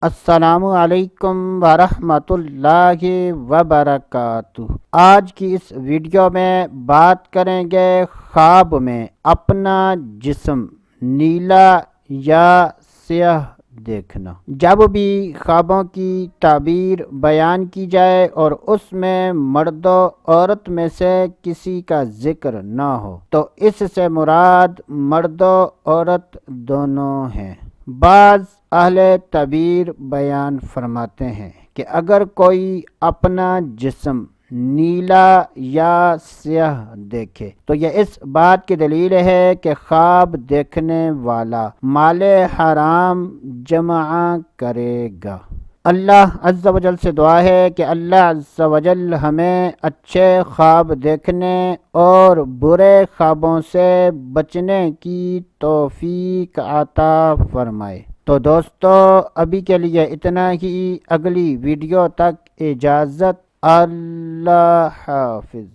السلام علیکم ورحمۃ اللہ وبرکاتہ۔ آج کی اس ویڈیو میں بات کریں گے خواب میں اپنا جسم نیلا یا سیاہ دیکھنا۔ جب بھی خوابوں کی تعبیر بیان کی جائے اور اس میں مرد و عورت میں سے کسی کا ذکر نہ ہو تو اس سے مراد مرد و عورت دونوں ہیں۔ بعض اہل تعبیر بیان فرماتے ہیں کہ اگر کوئی اپنا جسم نیلا یا سیاہ دیکھے تو یہ اس بات کی دلیل ہے کہ خواب دیکھنے والا مال حرام جمع کرے گا۔ اللہ عز و جل سے دعا ہے کہ اللہ عز و جل ہمیں اچھے خواب دیکھنے اور برے خوابوں سے بچنے کی توفیق عطا فرمائے۔ تو دوستو ابھی کے لیے اتنا ہی، اگلی ویڈیو تک اجازت، اللہ حافظ۔